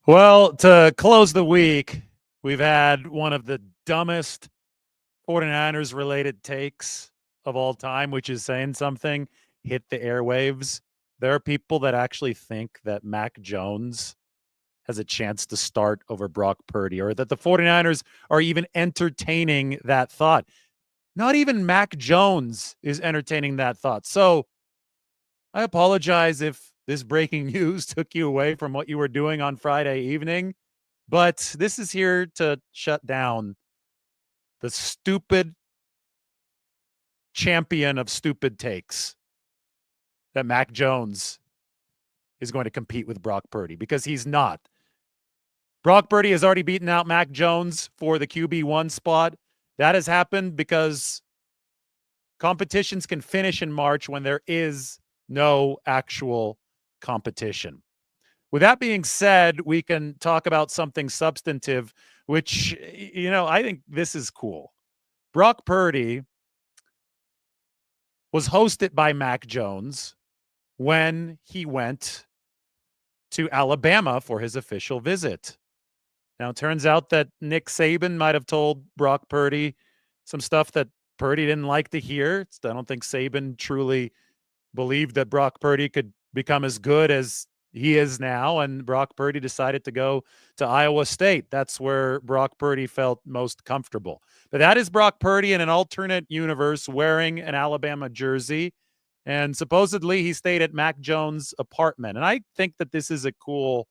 Well, to close the week, we've had one of the dumbest 49ers related takes of all time, which is saying something, hit the airwaves. There are people that actually think that Mac Jones has a chance to start over Brock Purdy, or that the 49ers are even entertaining that thought. Not even Mac Jones is entertaining that thought. So I apologize if this breaking news took you away from what you were doing on Friday evening, but this is here to shut down the stupid champion of stupid takes that Mac Jones is going to compete with Brock Purdy, because he's not. Brock Purdy has already beaten out Mac Jones for the QB1 spot. That has happened because competitions can finish in March when there is no actual competition. With that being said, we can talk about something substantive, which, I think this is cool. Brock Purdy was hosted by Mac Jones when he went to Alabama for his official visit. Now, it turns out that Nick Saban might have told Brock Purdy some stuff that Purdy didn't like to hear. I don't think Saban truly believed that Brock Purdy could become as good as he is now, and Brock Purdy decided to go to Iowa State. That's where Brock Purdy felt most comfortable. But that is Brock Purdy in an alternate universe wearing an Alabama jersey, and supposedly he stayed at Mac Jones' apartment. And I think that this is a cool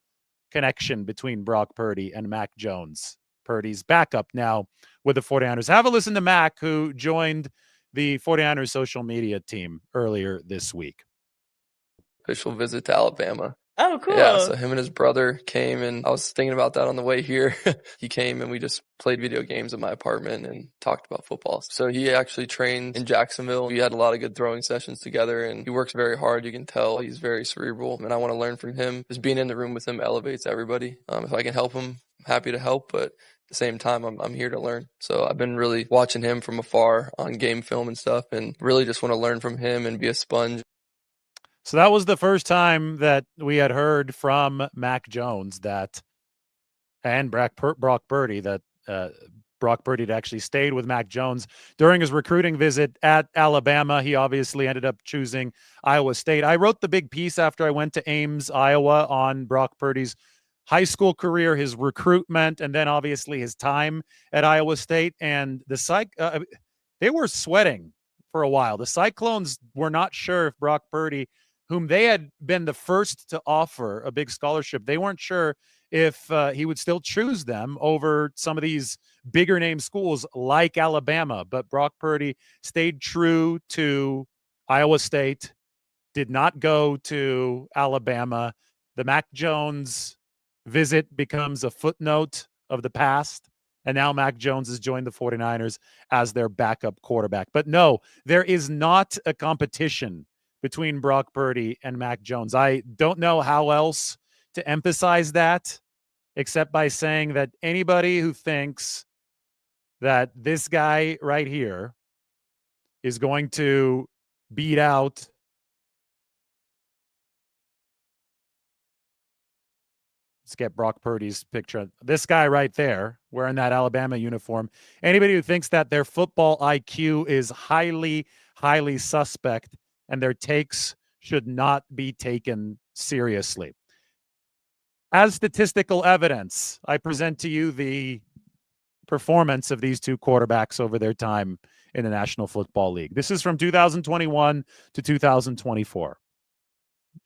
connection between Brock Purdy and Mac Jones, Purdy's backup now with the 49ers. Have a listen to Mac, who joined the 49ers social media team earlier this week. Official visit to Alabama. Oh, cool. Yeah, so him and his brother came, and I was thinking about that on the way here. He came and we just played video games at my apartment and talked about football. So he actually trained in Jacksonville. We had a lot of good throwing sessions together, and he works very hard. You can tell he's very cerebral, and I want to learn from him. Just being in the room with him elevates everybody. If I can help him, I'm happy to help, but at the same time, I'm here to learn. So I've been really watching him from afar on game film and stuff, and really just want to learn from him and be a sponge. So that was the first time that we had heard from Mac Jones and Brock Purdy that Brock Purdy had actually stayed with Mac Jones during his recruiting visit at Alabama. He obviously ended up choosing Iowa State. I wrote the big piece after I went to Ames, Iowa, on Brock Purdy's high school career, his recruitment, and then obviously his time at Iowa State. And they were sweating for a while. The Cyclones were not sure if Brock Purdy, whom they had been the first to offer a big scholarship, they weren't sure if he would still choose them over some of these bigger name schools like Alabama. But Brock Purdy stayed true to Iowa State, did not go to Alabama. The Mac Jones visit becomes a footnote of the past, and now Mac Jones has joined the 49ers as their backup quarterback. But no, there is not a competition between Brock Purdy and Mac Jones. I don't know how else to emphasize that except by saying that anybody who thinks that this guy right here is going to beat out let's get Brock Purdy's picture. This guy right there wearing that Alabama uniform. Anybody who thinks that their football IQ is highly, highly suspect and their takes should not be taken seriously. As statistical evidence, I present to you the performance of these two quarterbacks over their time in the National Football League. This is from 2021 to 2024.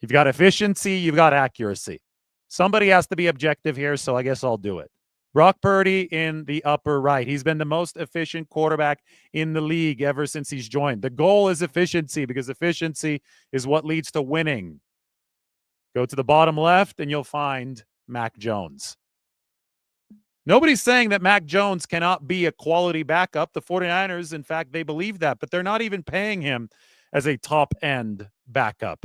You've got efficiency, you've got accuracy. Somebody has to be objective here, so I guess I'll do it. Brock Purdy in the upper right. He's been the most efficient quarterback in the league ever since he's joined. The goal is efficiency, because efficiency is what leads to winning. Go to the bottom left and you'll find Mac Jones. Nobody's saying that Mac Jones cannot be a quality backup. The 49ers, in fact, they believe that, but they're not even paying him as a top-end backup.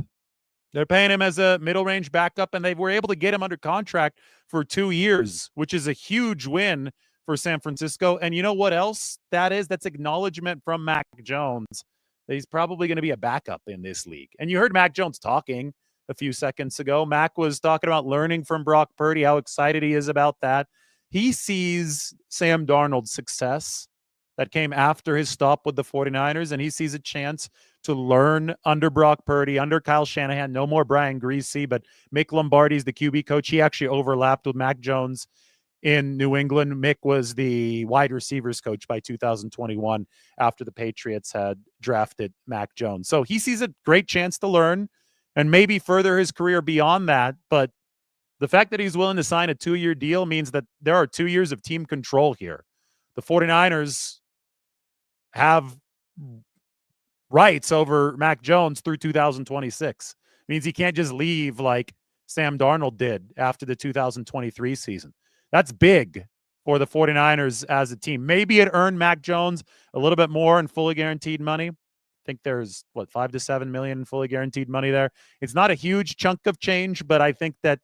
They're paying him as a middle-range backup, and they were able to get him under contract for 2 years, which is a huge win for San Francisco. And you know what else that is? That's acknowledgement from Mac Jones that he's probably going to be a backup in this league. And you heard Mac Jones talking a few seconds ago. Mac was talking about learning from Brock Purdy, how excited he is about that. He sees Sam Darnold's success that came after his stop with the 49ers, and he sees a chance to learn under Brock Purdy, under Kyle Shanahan. No more Brian Greasy, but Mick Lombardi's the QB coach. He actually overlapped with Mac Jones in New England. Mick was the wide receivers coach by 2021 after the Patriots had drafted Mac Jones. So he sees a great chance to learn and maybe further his career beyond that. But the fact that he's willing to sign a 2-year deal means that there are 2 years of team control here. The 49ers have rights over Mac Jones through 2026. It means he can't just leave like Sam Darnold did after the 2023 season. That's big for the 49ers as a team. Maybe it earned Mac Jones a little bit more in fully guaranteed money. I think there's, $5 to $7 million in fully guaranteed money there. It's not a huge chunk of change, but I think that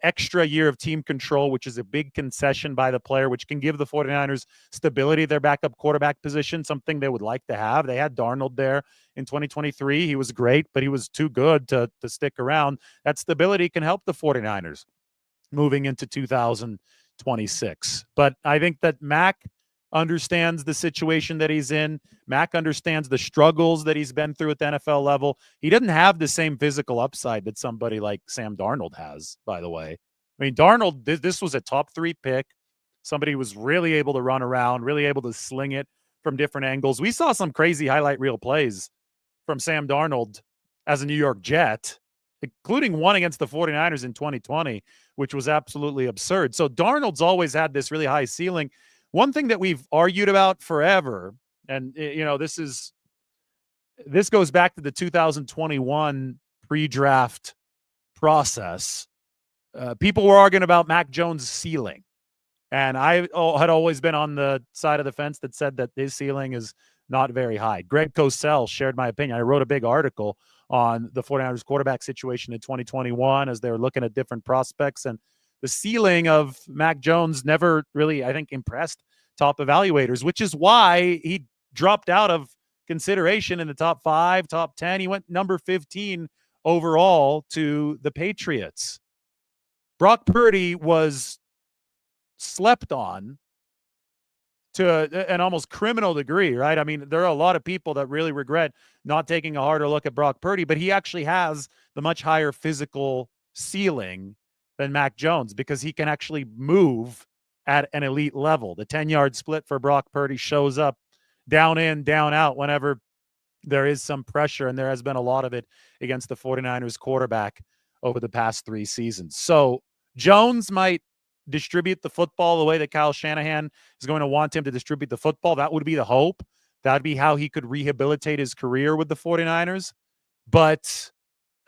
extra year of team control, which is a big concession by the player, which can give the 49ers stability at their backup quarterback position, something they would like to have. They had Darnold there in 2023. He was great, but he was too good to stick around. That stability can help the 49ers moving into 2026. But I think that Mac understands the situation that he's in. Mac understands the struggles that he's been through at the NFL level. He doesn't have the same physical upside that somebody like Sam Darnold has, by the way. I mean, Darnold, this was a top 3 pick. Somebody who was really able to run around, really able to sling it from different angles. We saw some crazy highlight reel plays from Sam Darnold as a New York Jet, including one against the 49ers in 2020, which was absolutely absurd. So Darnold's always had this really high ceiling. One thing that we've argued about forever, and this goes back to the 2021 pre-draft process. People were arguing about Mac Jones' ceiling. And I had always been on the side of the fence that said that his ceiling is not very high. Greg Cosell shared my opinion. I wrote a big article on the 49ers quarterback situation in 2021 as they were looking at different prospects. And the ceiling of Mac Jones never really, I think, impressed top evaluators, which is why he dropped out of consideration in the top 5, top 10. He went number 15 overall to the Patriots. Brock Purdy was slept on to an almost criminal degree, right? I mean, there are a lot of people that really regret not taking a harder look at Brock Purdy, but he actually has the much higher physical ceiling than Mac Jones because he can actually move at an elite level. The 10-yard split for Brock Purdy shows up down in, down out whenever there is some pressure, and there has been a lot of it against the 49ers quarterback over the past 3 seasons. So Jones might distribute the football the way that Kyle Shanahan is going to want him to distribute the football. That would be the hope. That would be how he could rehabilitate his career with the 49ers. But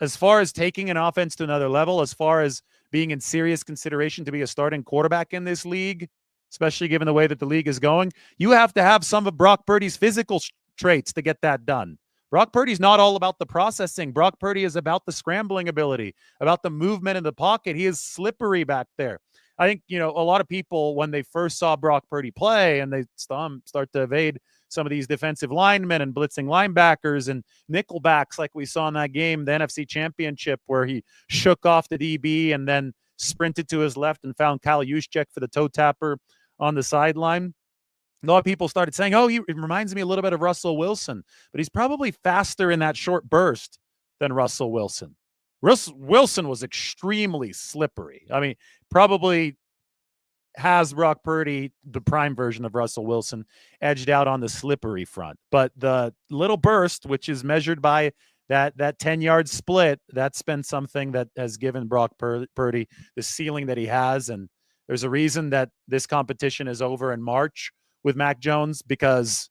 as far as taking an offense to another level, as far as being in serious consideration to be a starting quarterback in this league, especially given the way that the league is going, you have to have some of Brock Purdy's physical traits to get that done. Brock Purdy's not all about the processing. Brock Purdy is about the scrambling ability, about the movement in the pocket. He is slippery back there. I think, a lot of people, when they first saw Brock Purdy play and they start to evade some of these defensive linemen and blitzing linebackers and nickelbacks like we saw in that game, the NFC Championship, where he shook off the DB and then sprinted to his left and found Kyle Juszczyk for the toe tapper on the sideline. A lot of people started saying, it reminds me a little bit of Russell Wilson, but he's probably faster in that short burst than Russell Wilson. Wilson was extremely slippery. I mean, probably has Brock Purdy, the prime version of Russell Wilson, edged out on the slippery front. But the little burst, which is measured by that 10-yard split, that's been something that has given Brock Purdy the ceiling that he has. And there's a reason that this competition is over in March with Mac Jones, because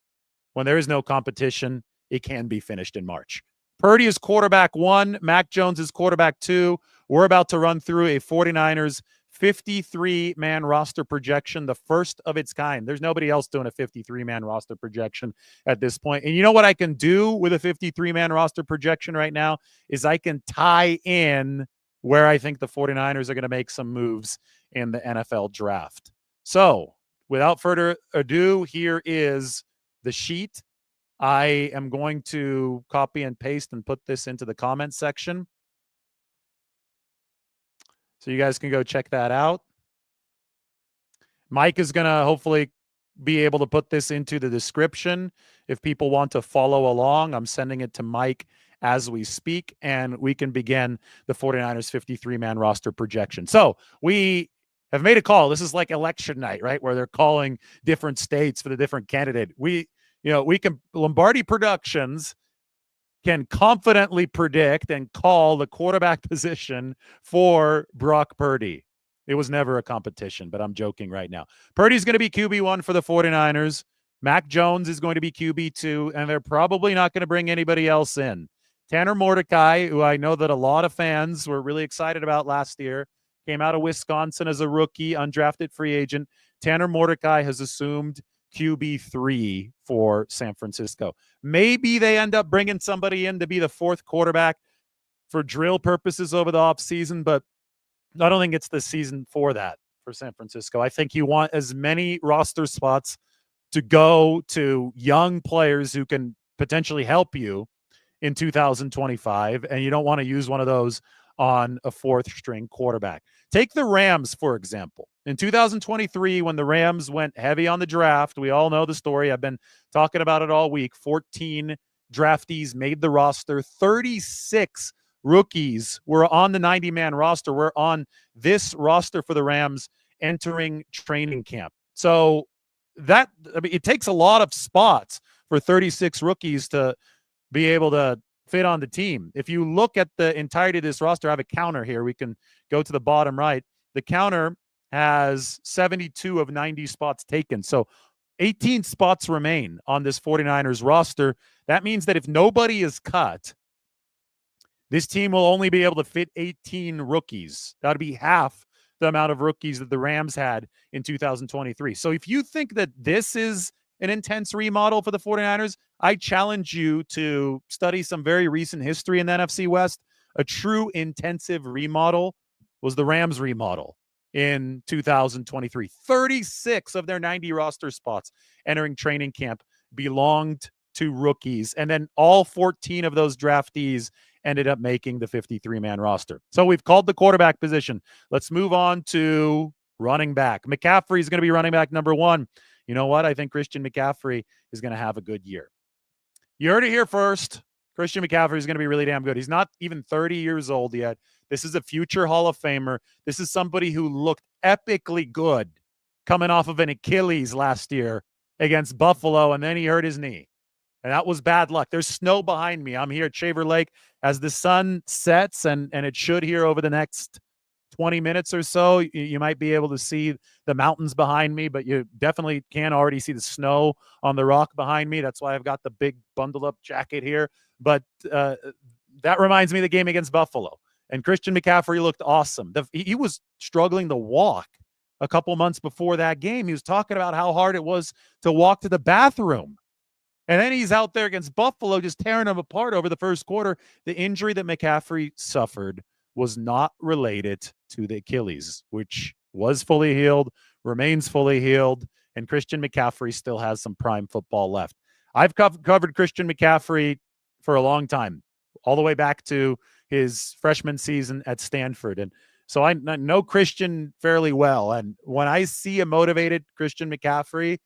when there is no competition, it can be finished in March. Purdy is quarterback 1. Mac Jones is quarterback 2. We're about to run through a 49ers 53-man roster projection, the first of its kind. There's nobody else doing a 53-man roster projection at this point. And you know what I can do with a 53-man roster projection right now is I can tie in where I think the 49ers are going to make some moves in the NFL draft. So without further ado, here is the sheet. I am going to copy and paste and put this into the comment section. So you guys can go check that out. Mike is going to hopefully be able to put this into the description if people want to follow along. I'm sending it to Mike as we speak, and we can begin the 49ers 53-man roster projection. So we have made a call. This is like election night, right, where they're calling different states for the different candidate. We can Lombardi Productions can confidently predict and call the quarterback position for Brock Purdy. It was never a competition, but I'm joking right now. Purdy's going to be QB1 for the 49ers. Mac Jones is going to be QB2, and they're probably not going to bring anybody else in. Tanner Mordecai, who I know that a lot of fans were really excited about last year, came out of Wisconsin as a rookie, undrafted free agent. Tanner Mordecai has assumed QB3 for San Francisco. Maybe they end up bringing somebody in to be the fourth quarterback for drill purposes over the offseason, but I don't think it's the season for that for San Francisco. I think you want as many roster spots to go to young players who can potentially help you in 2025, and you don't want to use one of those on a fourth-string quarterback. Take the Rams, for example. In 2023, when the Rams went heavy on the draft, we all know the story. I've been talking about it all week. 14 draftees made the roster. 36 rookies were on the 90-man roster. We're on this roster for the Rams entering training camp. So it takes a lot of spots for 36 rookies to be able to fit on the team. If you look at the entirety of this roster, I have a counter here. We can go to the bottom right. The counter has 72 of 90 spots taken. So 18 spots remain on this 49ers roster. That means that if nobody is cut, this team will only be able to fit 18 rookies. That would be half the amount of rookies that the Rams had in 2023. So if you think that this is an intense remodel for the 49ers, I challenge you to study some very recent history in the NFC West. A true intensive remodel was the Rams remodel in 2023. 36 of their 90 roster spots entering training camp belonged to rookies, and then all 14 of those draftees ended up making the 53-man roster. So we've called the quarterback position. Let's move on to running back. McCaffrey is going to be running back number 1. You know what? I think Christian McCaffrey is going to have a good year. You heard it here first. Christian McCaffrey is going to be really damn good. He's not even 30 years old yet. This is a future Hall of Famer. This is somebody who looked epically good coming off of an Achilles last year against Buffalo, and then he hurt his knee. And that was bad luck. There's snow behind me. I'm here at Shaver Lake as the sun sets, and it should here over the next 20 minutes or so. You might be able to see the mountains behind me, but you definitely can already see the snow on the rock behind me. That's why I've got the big bundled up jacket here. But that reminds me of the game against Buffalo. And Christian McCaffrey looked awesome. He was struggling to walk a couple months before that game. He was talking about how hard it was to walk to the bathroom. And then he's out there against Buffalo just tearing them apart over the first quarter. The injury that McCaffrey suffered was not related to the Achilles, which was fully healed, remains fully healed, and Christian McCaffrey still has some prime football left. I've covered Christian McCaffrey for a long time, all the way back to his freshman season at Stanford. And so I know Christian fairly well. And when I see a motivated Christian McCaffrey,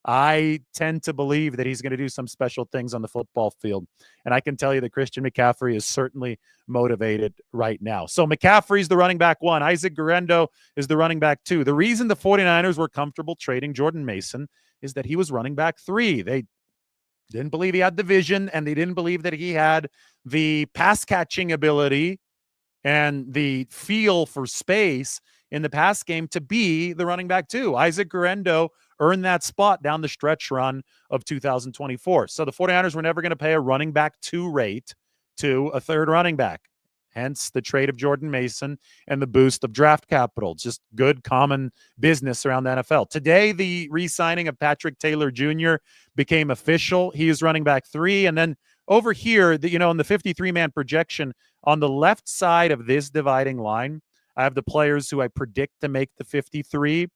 I tend to believe that he's going to do some special things on the football field. And I can tell you that Christian McCaffrey is certainly motivated right now. So McCaffrey's the running back 1. Isaac Guerendo is the running back 2. The reason the 49ers were comfortable trading Jordan Mason is that he was running back 3. They didn't believe he had the vision, and they didn't believe that he had the pass catching ability and the feel for space in the pass game to be the running back 2. Isaac Guerendo earned that spot down the stretch run of 2024. So the 49ers were never going to pay a running back 2 rate to a third running back. Hence the trade of Jordan Mason and the boost of draft capital. Just good common business around the NFL. Today, the re-signing of Patrick Taylor Jr. became official. He is running back 3. And then over here, in the 53-man projection, on the left side of this dividing line, I have the players who I predict to make the 53.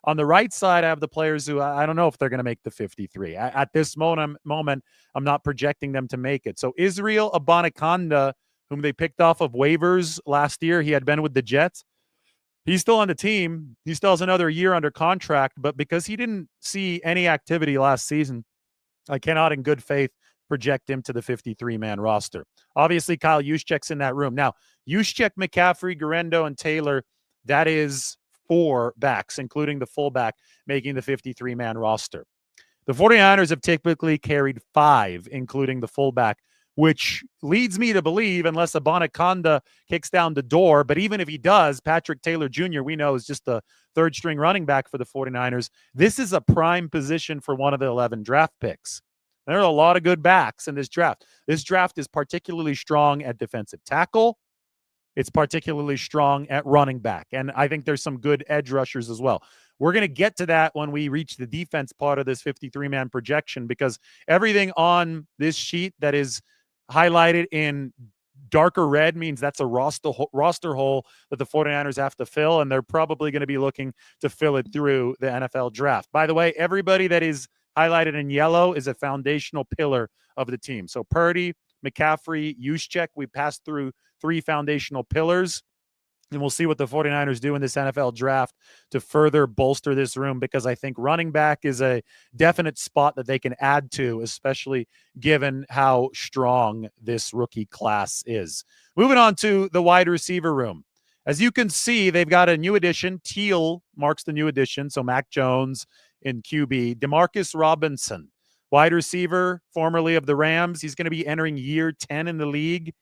On the right side, I have the players who I don't know if they're going to make the 53. At this moment, I'm not projecting them to make it. So Israel Abanikanda, whom they picked off of waivers last year, he had been with the Jets. He's still on the team. He still has another year under contract, but because he didn't see any activity last season, I cannot in good faith project him to the 53-man roster. Obviously, Kyle Juszczyk's in that room. Now, Juszczyk, McCaffrey, Guerrero, and Taylor, that is 4 backs, including the fullback, making the 53-man roster. The 49ers have typically carried 5, including the fullback, which leads me to believe, unless Abanikanda kicks down the door, but even if he does, Patrick Taylor Jr., we know, is just the third-string running back for the 49ers. This is a prime position for one of the 11 draft picks. There are a lot of good backs in this draft. This draft is particularly strong at defensive tackle. It's particularly strong at running back. And I think there's some good edge rushers as well. We're going to get to that when we reach the defense part of this 53-man projection, because everything on this sheet that is highlighted in darker red means that's a roster hole that the 49ers have to fill, and they're probably going to be looking to fill it through the NFL draft. By the way, everybody that is highlighted in yellow is a foundational pillar of the team. So Purdy, McCaffrey, Juszczyk, we passed through 3 foundational pillars. And we'll see what the 49ers do in this NFL draft to further bolster this room, because I think running back is a definite spot that they can add to, especially given how strong this rookie class is. Moving on to the wide receiver room. As you can see, they've got a new addition. Teal marks the new addition, so Mac Jones in QB. Demarcus Robinson, wide receiver, formerly of the Rams. He's going to be entering year 10 in the league.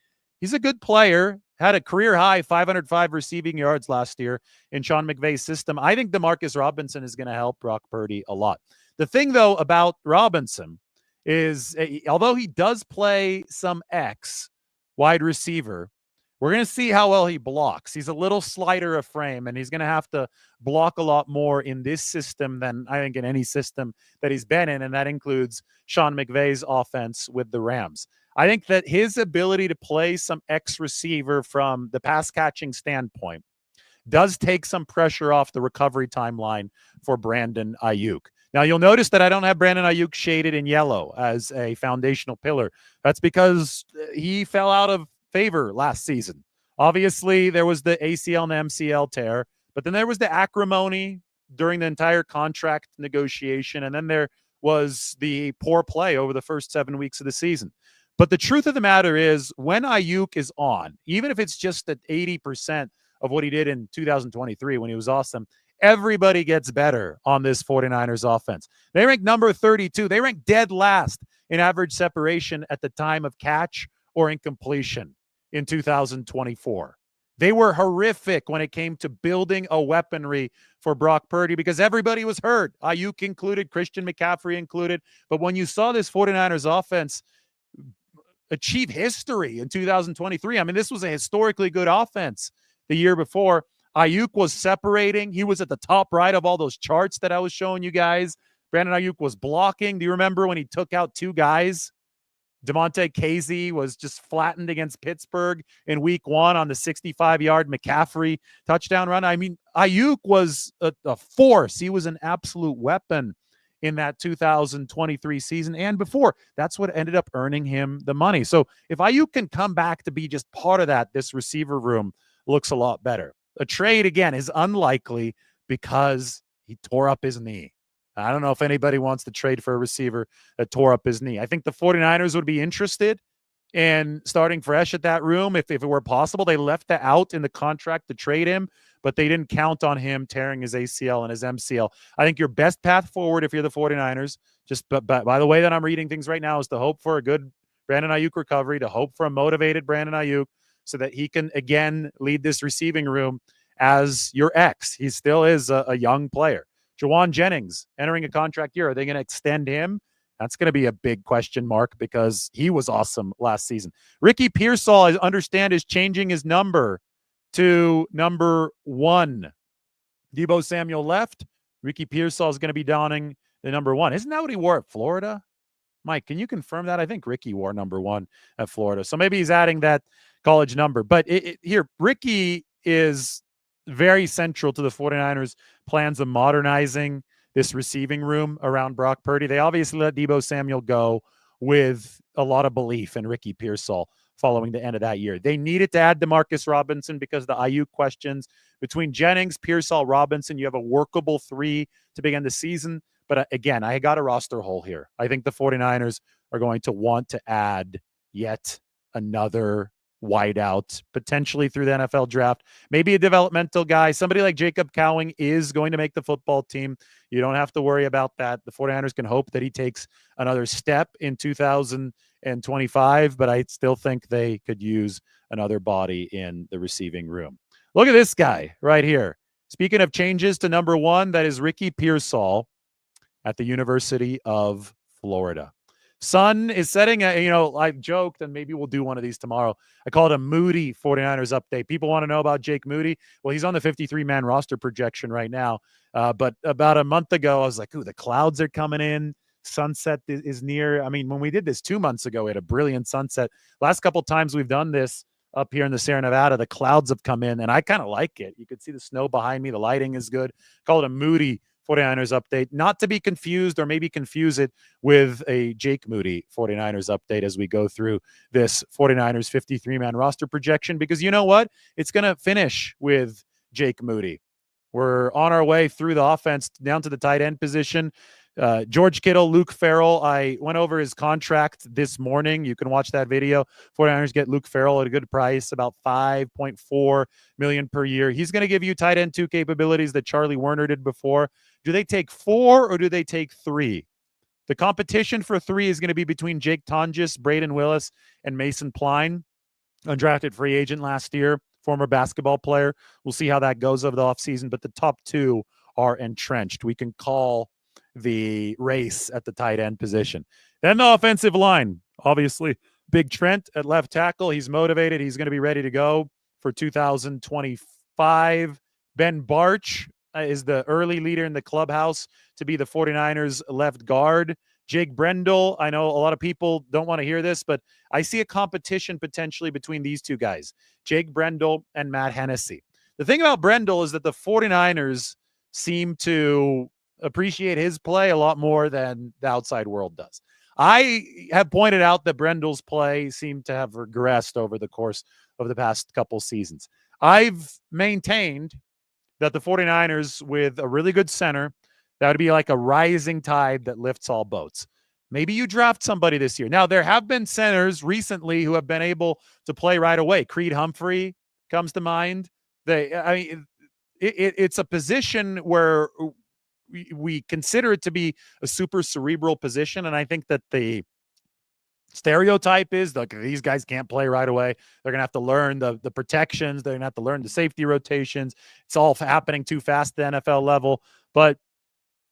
He's a good player. Had a career-high 505 receiving yards last year in Sean McVay's system. I think DeMarcus Robinson is going to help Brock Purdy a lot. The thing, though, about Robinson is, although he does play some X wide receiver, we're going to see how well he blocks. He's a little slighter of frame, and he's going to have to block a lot more in this system than I think in any system that he's been in, and that includes Sean McVay's offense with the Rams. I think that his ability to play some X receiver from the pass catching standpoint does take some pressure off the recovery timeline for Brandon Ayuk. Now, you'll notice that I don't have Brandon Ayuk shaded in yellow as a foundational pillar. That's because he fell out of favor last season. Obviously, there was the ACL and MCL tear, but then there was the acrimony during the entire contract negotiation, and then there was the poor play over the first 7 weeks of the season. But the truth of the matter is, when Ayuk is on, even if it's just at 80% of what he did in 2023 when he was awesome, everybody gets better on this 49ers offense. They rank number 32. They rank dead last in average separation at the time of catch or incompletion in 2024. They were horrific when it came to building a weaponry for Brock Purdy because everybody was hurt. Ayuk included, Christian McCaffrey included. But when you saw this 49ers offense achieve history in 2023. I mean, this was a historically good offense the year before. Ayuk was separating. He was at the top right of all those charts that I was showing you guys. Brandon Ayuk was blocking. Do you remember when he took out 2 guys? Demonte Casey was just flattened against Pittsburgh in week 1 on the 65-yard McCaffrey touchdown run. I mean, Ayuk was a force. He was an absolute weapon in that 2023 season and before. That's what ended up earning him the money. So if Ayuk can come back to be just part of that, this receiver room looks a lot better. A trade, again, is unlikely because he tore up his knee. I don't know if anybody wants to trade for a receiver that tore up his knee. I think the 49ers would be interested in starting fresh at that room if it were possible. They left that out in the contract to trade him, but they didn't count on him tearing his ACL and his MCL. I think your best path forward if you're the 49ers, just but by the way that I'm reading things right now, is to hope for a good Brandon Ayuk recovery, to hope for a motivated Brandon Ayuk so that he can, again, lead this receiving room as your X. He still is a young player. Jawan Jennings entering a contract year. Are they going to extend him? That's going to be a big question mark because he was awesome last season. Ricky Pearsall, I understand, is changing his number to number 1. Deebo Samuel left. Ricky Pearsall is going to be donning the number 1. Isn't that what he wore at Florida? Mike, can you confirm that? I think Ricky wore number 1 at Florida. So maybe he's adding that college number. But here, Ricky is very central to the 49ers' plans of modernizing this receiving room around Brock Purdy. They obviously let Deebo Samuel go with a lot of belief in Ricky Pearsall following the end of that year. They needed to add DeMarcus Robinson because of the Ayuk questions. Between Jennings, Pearsall, Robinson, you have a workable 3 to begin the season. But again, I got a roster hole here. I think the 49ers are going to want to add yet another wideout, potentially through the NFL draft. Maybe a developmental guy. Somebody like Jacob Cowing is going to make the football team. You don't have to worry about that. The 49ers can hope that he takes another step in 2025, but I still think they could use another body in the receiving room. Look at this guy right here. Speaking of changes to number 1, that is Ricky Pearsall at the University of Florida. Sun is setting I joked, and maybe we'll do one of these tomorrow. I call it a Moody 49ers update. People want to know about Jake Moody. Well, he's on the 53-man roster projection right now. But about a month ago, I was like, ooh, the clouds are coming in. Sunset is near. I mean, when we did this 2 months ago, we had a brilliant sunset. Last couple times we've done this up here in the Sierra Nevada, the clouds have come in, and I kind of like it. You could see the snow behind me. The lighting is good. Call it a Moody 49ers update, not to be confused or maybe confuse it with a Jake Moody 49ers update as we go through this 49ers 53-man roster projection, because you know what? It's going to finish with Jake Moody. We're on our way through the offense down to the tight end position. George Kittle, Luke Farrell. I went over his contract this morning. You can watch that video. 49ers get Luke Farrell at a good price, about $5.4 million per year. He's going to give you tight end 2 capabilities that Charlie Werner did before. Do they take 4 or do they take 3? The competition for 3 is going to be between Jake Tonjes, Braden Willis, and Mason Pline, undrafted free agent last year, former basketball player. We'll see how that goes over the offseason, but the top 2 are entrenched. We can call the race at the tight end position. Then the offensive line, obviously, Big Trent at left tackle. He's motivated. He's going to be ready to go for 2025. Ben Barch is the early leader in the clubhouse to be the 49ers left guard. Jake Brendel, I know a lot of people don't want to hear this, but I see a competition potentially between these 2 guys, Jake Brendel and Matt Hennessy. The thing about Brendel is that the 49ers seem to appreciate his play a lot more than the outside world does. I have pointed out that Brendel's play seemed to have regressed over the course of the past couple seasons. I've maintained that the 49ers, with a really good center, that would be like a rising tide that lifts all boats. Maybe you draft somebody this year. Now, there have been centers recently who have been able to play right away. Creed Humphrey comes to mind. It's a position where we consider it to be a super cerebral position, and I think that the stereotype is like these guys can't play right away. They're going to have to learn the protections. They're going to have to learn the safety rotations. It's all happening too fast at the NFL level. But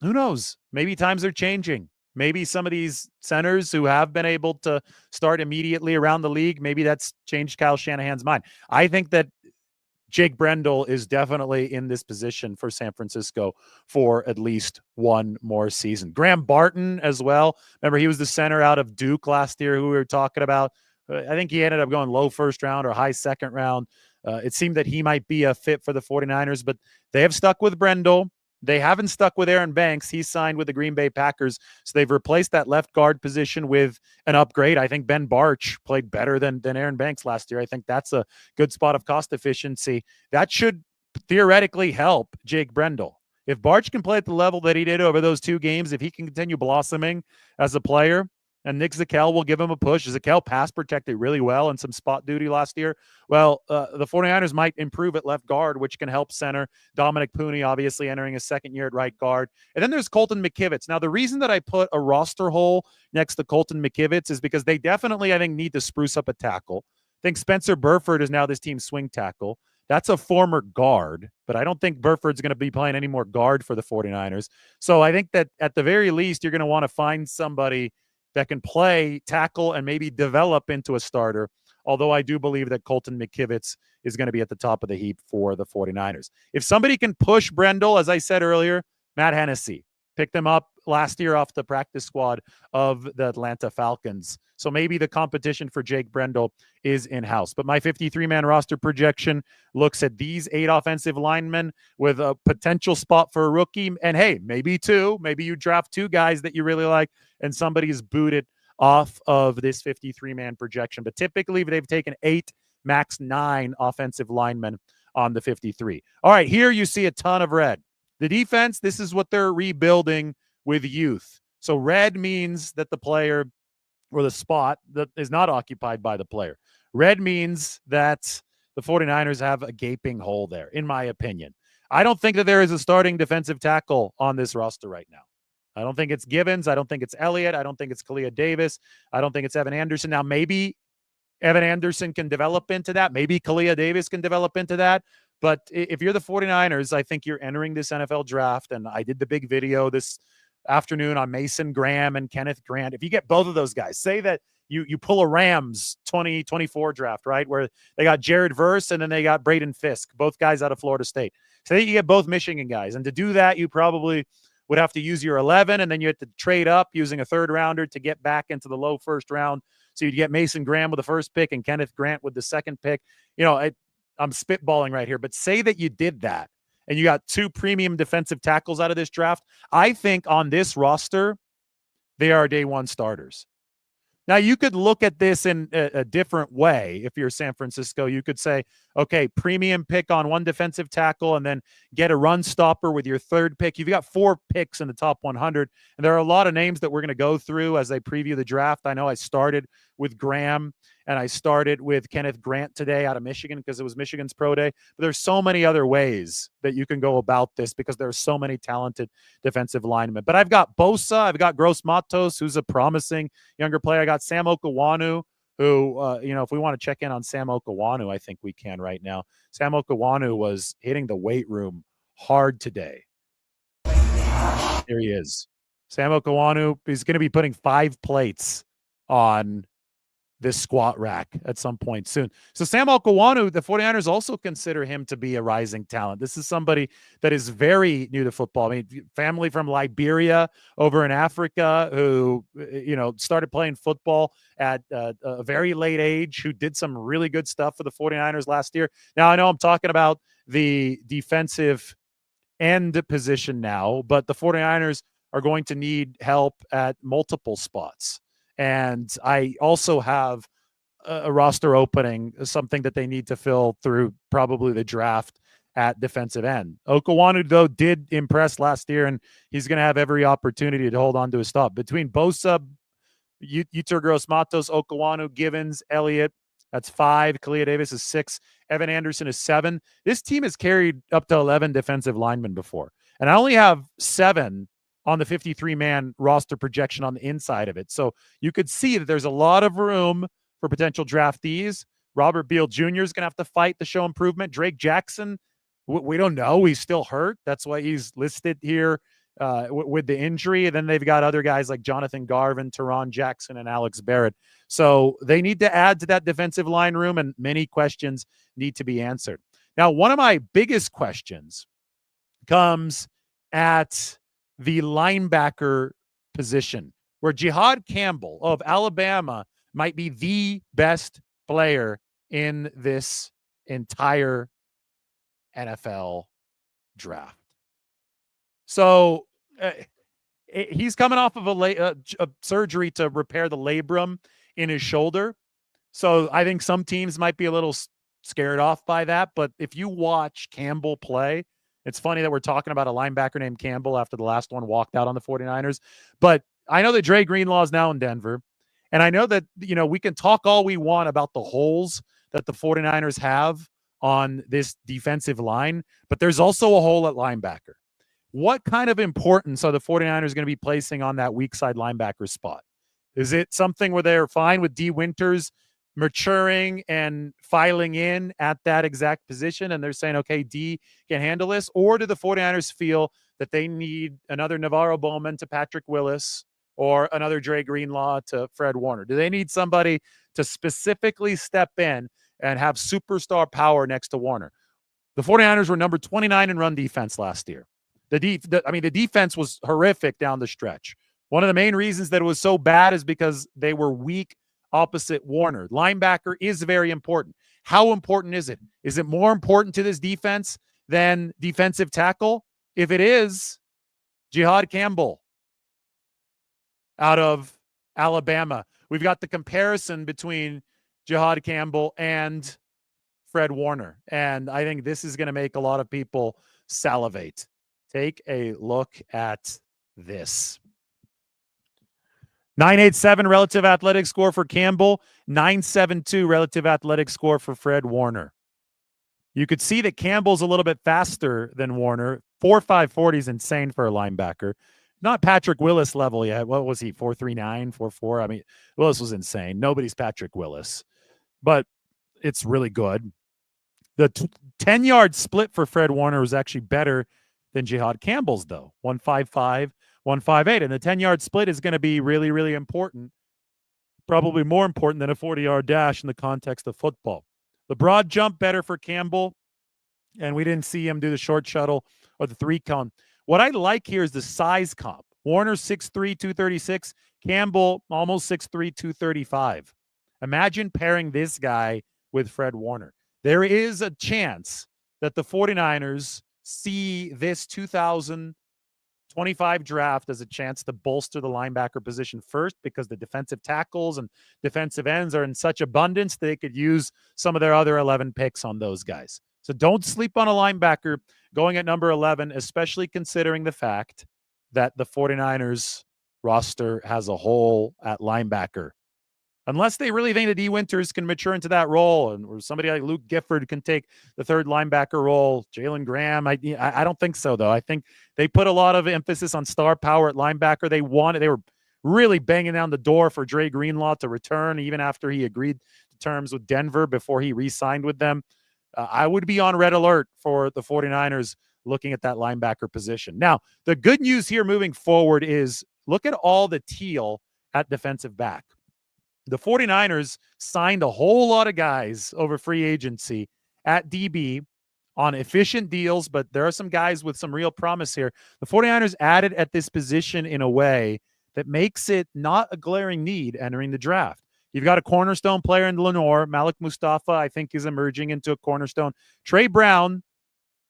who knows? Maybe times are changing. Maybe some of these centers who have been able to start immediately around the league, maybe that's changed Kyle Shanahan's mind. I think that Jake Brendel is definitely in this position for San Francisco for at least one more season. Graham Barton as well. Remember, he was the center out of Duke last year who we were talking about. I think he ended up going low first round or high second round. It seemed that he might be a fit for the 49ers, but they have stuck with Brendel. They haven't stuck with Aaron Banks. He signed with the Green Bay Packers. So they've replaced that left guard position with an upgrade. I think Ben Barch played better than Aaron Banks last year. I think that's a good spot of cost efficiency. That should theoretically help Jake Brendel. If Barch can play at the level that he did over those 2 games, if he can continue blossoming as a player, and Nick Zakelj will give him a push. Zakelj pass protected really well in some spot duty last year. Well, the 49ers might improve at left guard, which can help center. Dominic Pooney, obviously, entering his second year at right guard. And then there's Colton McKivitz. Now, the reason that I put a roster hole next to Colton McKivitz is because they definitely, I think, need to spruce up a tackle. I think Spencer Burford is now this team's swing tackle. That's a former guard, but I don't think Burford's going to be playing any more guard for the 49ers. So I think that at the very least, you're going to want to find somebody that can play tackle and maybe develop into a starter, although I do believe that Colton McKivitz is going to be at the top of the heap for the 49ers. If somebody can push Brendel, as I said earlier, Matt Hennessy picked him up last year off the practice squad of the Atlanta Falcons. So maybe the competition for Jake Brendel is in-house. But my 53-man roster projection looks at these 8 offensive linemen with a potential spot for a rookie. And hey, maybe 2. Maybe you draft 2 guys that you really like and somebody is booted off of this 53-man projection. But typically, they've taken 8, max 9 offensive linemen on the 53. All right, here you see a ton of red. The defense, this is what they're rebuilding with youth. So red means that the player or the spot that is not occupied by the player. Red means that the 49ers have a gaping hole there, in my opinion. I don't think that there is a starting defensive tackle on this roster right now. I don't think it's Givens. I don't think it's Elliott. I don't think it's Kalia Davis. I don't think it's Evan Anderson. Now, maybe Evan Anderson can develop into that. Maybe Kalia Davis can develop into that. But if you're the 49ers, I think you're entering this NFL draft. And I did the big video this afternoon on Mason Graham and Kenneth Grant. If you get both of those guys, say that you pull a Rams 2024 draft, right, where they got Jared Verse and then they got Braden Fisk, both guys out of Florida State. Say you get both Michigan guys. And to do that, you probably would have to use your 11, and then you have to trade up using a third rounder to get back into the low first round. So you'd get Mason Graham with the first pick and Kenneth Grant with the second pick. You know, I'm spitballing right here, but say that you did that and you got 2 premium defensive tackles out of this draft. I think on this roster, they are day one starters. Now, you could look at this in a different way. If you're San Francisco, you could say, okay, premium pick on 1 defensive tackle and then get a run stopper with your 3rd pick. You've got 4 picks in the top 100. And there are a lot of names that we're going to go through as I preview the draft. I know I started with Graham and I started with Kenneth Grant today out of Michigan because it was Michigan's pro day. But there's so many other ways that you can go about this because there are so many talented defensive linemen. But I've got Bosa, I've got Gross Matos, who's a promising younger player. I got Sam Okawanu, who, if we want to check in on Sam Okawanu, I think we can right now. Sam Okawanu was hitting the weight room hard today. Here he is. Sam Okawanu is going to be putting 5 plates on this squat rack at some point soon. So Sam Okawanu, the 49ers also consider him to be a rising talent. This is somebody that is very new to football. I mean, family from Liberia over in Africa who, started playing football at a very late age, who did some really good stuff for the 49ers last year. Now, I know I'm talking about the defensive end position now, but the 49ers are going to need help at multiple spots. And I also have a roster opening, something that they need to fill through probably the draft at defensive end. Okawanu, though, did impress last year, and he's going to have every opportunity to hold on to his spot. Between Bosa, Yetur Gross-Matos, Okawanu, Givens, Elliott, that's 5. Kalia Davis is 6. Evan Anderson is 7. This team has carried up to 11 defensive linemen before. And I only have 7 on the 53-man roster projection on the inside of it. So you could see that there's a lot of room for potential draftees. Robert Beal Jr. is going to have to fight to show improvement. Drake Jackson, we don't know. He's still hurt. That's why he's listed here with the injury. And then they've got other guys like Jonathan Garvin, Teron Jackson, and Alex Barrett. So they need to add to that defensive line room, and many questions need to be answered. Now, one of my biggest questions comes at the linebacker position, where Jihad Campbell of Alabama might be the best player in this entire NFL draft. So he's coming off of a surgery to repair the labrum in his shoulder. So I think some teams might be a little scared off by that. But if you watch Campbell play, it's funny that we're talking about a linebacker named Campbell after the last one walked out on the 49ers. But I know that Dre Greenlaw is now in Denver. And I know that, we can talk all we want about the holes that the 49ers have on this defensive line, but there's also a hole at linebacker. What kind of importance are the 49ers going to be placing on that weak side linebacker spot? Is it something where they're fine with D. Winters maturing and filing in at that exact position, and they're saying, okay, D can handle this? Or do the 49ers feel that they need another Navarro Bowman to Patrick Willis or another Dre Greenlaw to Fred Warner? Do they need somebody to specifically step in and have superstar power next to Warner? The 49ers were number 29 in run defense last year. The defense was horrific down the stretch. One of the main reasons that it was so bad is because they were weak opposite Warner. Linebacker is very important. How important is it? Is it more important to this defense than defensive tackle? If it is, Jihad Campbell out of Alabama. We've got the comparison between Jihad Campbell and Fred Warner. And I think this is going to make a lot of people salivate. Take a look at this. 987 relative athletic score for Campbell, 972 relative athletic score for Fred Warner. You could see that Campbell's a little bit faster than Warner. 4.540 is insane for a linebacker. Not Patrick Willis level yet. What was he? 4.39, 4.4? I mean, Willis was insane. Nobody's Patrick Willis. But it's really good. The 10-yard split for Fred Warner was actually better than Jihad Campbell's, though. 1.55, 1.58. And the 10-yard split is going to be really, really important. Probably more important than a 40-yard dash in the context of football. The broad jump better for Campbell, and we didn't see him do the short shuttle or the three cone. What I like here is the size comp. Warner 6'3", 236. Campbell almost 6'3", 235. Imagine pairing this guy with Fred Warner. There is a chance that the 49ers see this 2025 draft as a chance to bolster the linebacker position first, because the defensive tackles and defensive ends are in such abundance they could use some of their other 11 picks on those guys. So don't sleep on a linebacker going at number 11, especially considering the fact that the 49ers roster has a hole at linebacker. Unless they really think that E. Winters can mature into that role, and or somebody like Luke Gifford can take the third linebacker role, Jalen Graham. I don't think so, though. I think they put a lot of emphasis on star power at linebacker. They were really banging down the door for Dre Greenlaw to return, even after he agreed to terms with Denver before he re-signed with them. I would be on red alert for the 49ers looking at that linebacker position. Now, the good news here moving forward is look at all the teal at defensive back. The 49ers signed a whole lot of guys over free agency at DB on efficient deals, but there are some guys with some real promise here. The 49ers added at this position in a way that makes it not a glaring need entering the draft. You've got a cornerstone player in Lenore. Malik Mustafa, I think, is emerging into a cornerstone. Trey Brown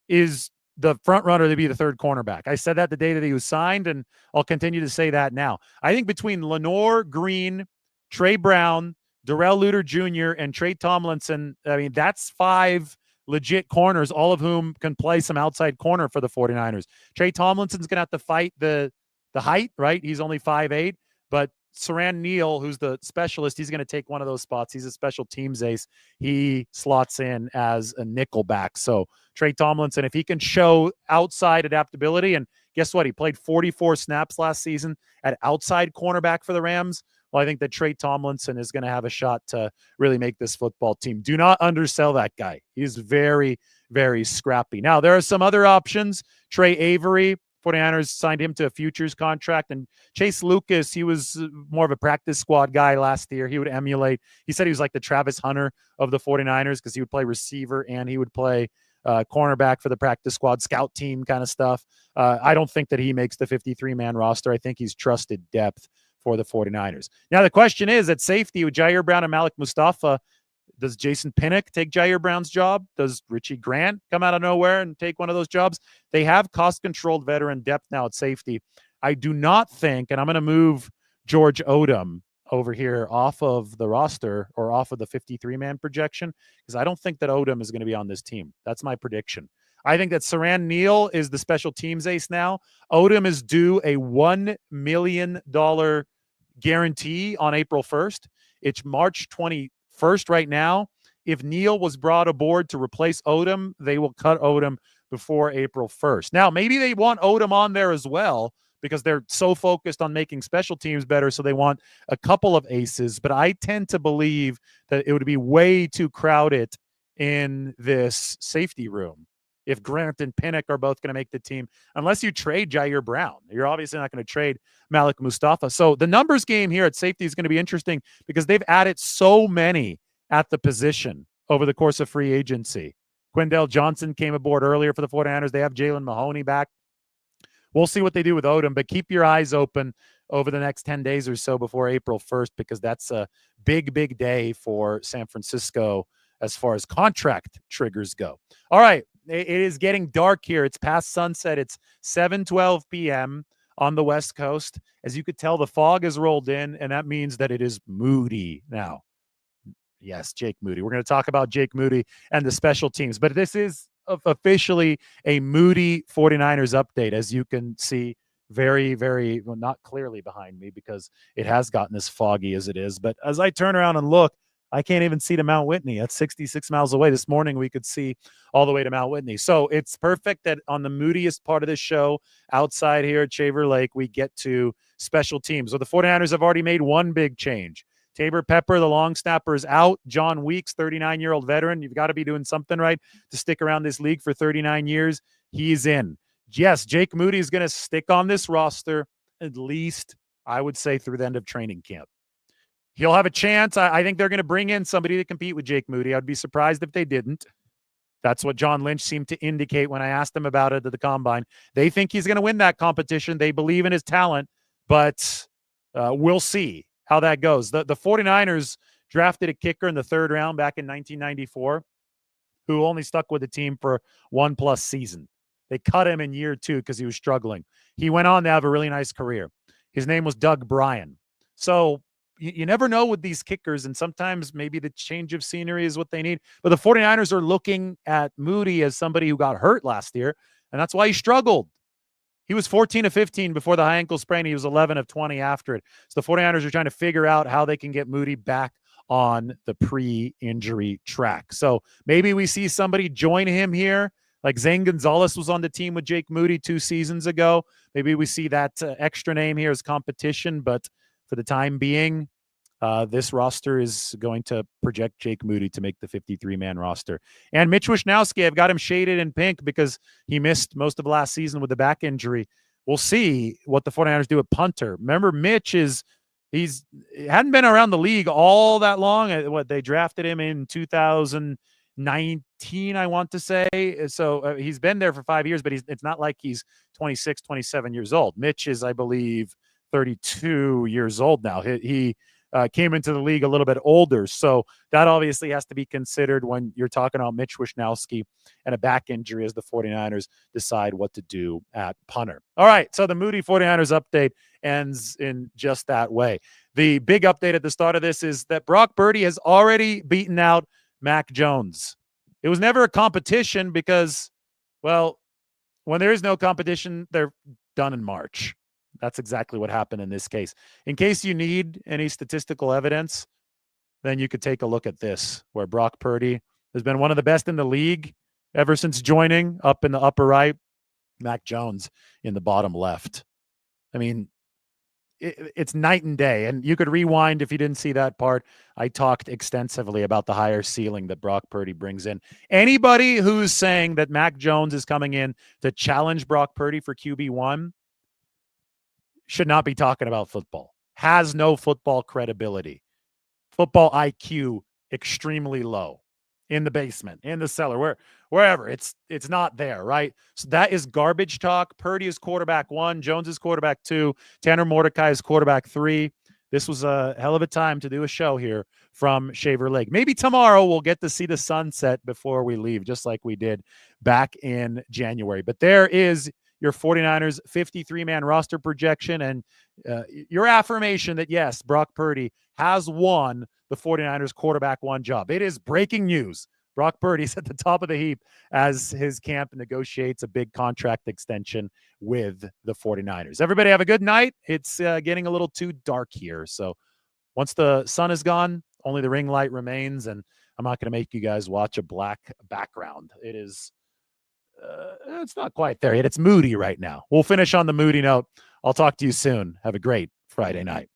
is the front runner to be the third cornerback. I said that the day that he was signed, and I'll continue to say that now. I think between Lenore, Green, Trey Brown, Darrell Luter Jr., and Trey Tomlinson, I mean, that's 5 legit corners, all of whom can play some outside corner for the 49ers. Trey Tomlinson's going to have to fight the height, right? He's only 5'8", but Saran Neal, who's the specialist, he's going to take one of those spots. He's a special teams ace. He slots in as a nickel back. So Trey Tomlinson, if he can show outside adaptability, and guess what? He played 44 snaps last season at outside cornerback for the Rams. Well, I think that Trey Tomlinson is going to have a shot to really make this football team. Do not undersell that guy. He's very, very scrappy. Now, there are some other options. Trey Avery, 49ers signed him to a futures contract. And Chase Lucas, he was more of a practice squad guy last year. He would emulate. He said he was like the Travis Hunter of the 49ers because he would play receiver and he would play cornerback for the practice squad, scout team kind of stuff. I don't think that he makes the 53-man roster. I think he's trusted depth for the 49ers. Now, the question is at safety with Jair Brown and Malik Mustafa, does Jason Pinnock take Jair Brown's job? Does Richie Grant come out of nowhere and take one of those jobs? They have cost-controlled veteran depth now at safety. I do not think, and I'm going to move George Odom over here off of the roster or off of the 53-man projection, because I don't think that Odom is going to be on this team. That's my prediction. I think that Saran Neal is the special teams ace now. Odom is due a $1 million guarantee on April 1st. It's March 21st right now. If Neal was brought aboard to replace Odom, they will cut Odom before April 1st. Now, maybe they want Odom on there as well because they're so focused on making special teams better, so they want a couple of aces. But I tend to believe that it would be way too crowded in this safety room if Grant and Pinnock are both going to make the team, unless you trade Jair Brown. You're obviously not going to trade Malik Mustafa. So the numbers game here at safety is going to be interesting because they've added so many at the position over the course of free agency. Quindell Johnson came aboard earlier for the 49ers. They have Jalen Mahoney back. We'll see what they do with Odom, but keep your eyes open over the next 10 days or so before April 1st because that's a big, big day for San Francisco as far as contract triggers go. All right. It is getting dark here. It's past sunset. It's 7:12 p.m. on the West Coast. As you could tell, the fog has rolled in, and that means that it is moody now. Yes, Jake Moody. We're going to talk about Jake Moody and the special teams, but this is officially a Moody 49ers update, as you can see very, very, well, not clearly behind me because it has gotten as foggy as it is. But as I turn around and look, I can't even see to Mount Whitney. That's 66 miles away. This morning, we could see all the way to Mount Whitney. So it's perfect that on the moodiest part of this show, outside here at Shaver Lake, we get to special teams. So the 49ers have already made one big change. Tabor Pepper, the long snapper, is out. John Weeks, 39-year-old veteran. You've got to be doing something right to stick around this league for 39 years. He's in. Yes, Jake Moody is going to stick on this roster at least, I would say, through the end of training camp. He'll have a chance. I think they're going to bring in somebody to compete with Jake Moody. I'd be surprised if they didn't. That's what John Lynch seemed to indicate when I asked him about it at the Combine. They think he's going to win that competition. They believe in his talent, but we'll see how that goes. The 49ers drafted a kicker in the third round back in 1994 who only stuck with the team for 1+ season. They cut him in year 2 because he was struggling. He went on to have a really nice career. His name was Doug Bryan. So you never know with these kickers, and sometimes maybe the change of scenery is what they need. But the 49ers are looking at Moody as somebody who got hurt last year, and that's why he struggled. He was 14 of 15 before the high ankle sprain. He was 11 of 20 after it. So the 49ers are trying to figure out how they can get Moody back on the pre-injury track. So maybe we see somebody join him here. Like Zane Gonzalez was on the team with Jake Moody 2 seasons ago. Maybe we see that extra name here as competition. But for the time being, this roster is going to project Jake Moody to make the 53-man roster. And Mitch Wishnowsky, I've got him shaded in pink because he missed most of last season with the back injury. We'll see what the 49ers do at punter. Remember, Mitch hadn't been around the league all that long. They drafted him in 2019, I want to say. So he's been there for 5 years, but it's not like he's 26, 27 years old. Mitch is, I believe, 32 years old now. He came into the league a little bit older. So that obviously has to be considered when you're talking about Mitch Wishnowsky and a back injury as the 49ers decide what to do at punter. All right, so the Moody 49ers update ends in just that way. The big update at the start of this is that Brock Purdy has already beaten out Mac Jones. It was never a competition because, well, when there is no competition, they're done in March. That's exactly what happened in this case. In case you need any statistical evidence, then you could take a look at this, where Brock Purdy has been one of the best in the league ever since joining, up in the upper right, Mac Jones in the bottom left. I mean, it's night and day. And you could rewind if you didn't see that part. I talked extensively about the higher ceiling that Brock Purdy brings in. Anybody who's saying that Mac Jones is coming in to challenge Brock Purdy for QB1 should not be talking about football. Has no football credibility. Football IQ extremely low. In the basement, in the cellar, wherever. It's not there, right? So that is garbage talk. Purdy is quarterback 1. Jones is quarterback 2. Tanner Mordecai is quarterback 3. This was a hell of a time to do a show here from Shaver Lake. Maybe tomorrow we'll get to see the sunset before we leave, just like we did back in January. But there is your 49ers 53-man roster projection and your affirmation that, yes, Brock Purdy has won the 49ers quarterback 1 job. It is breaking news. Brock Purdy's at the top of the heap as his camp negotiates a big contract extension with the 49ers. Everybody have a good night. It's getting a little too dark here. So once the sun is gone, only the ring light remains, and I'm not going to make you guys watch a black background. It is it's not quite there yet. It's moody right now. We'll finish on the moody note. I'll talk to you soon. Have a great Friday night.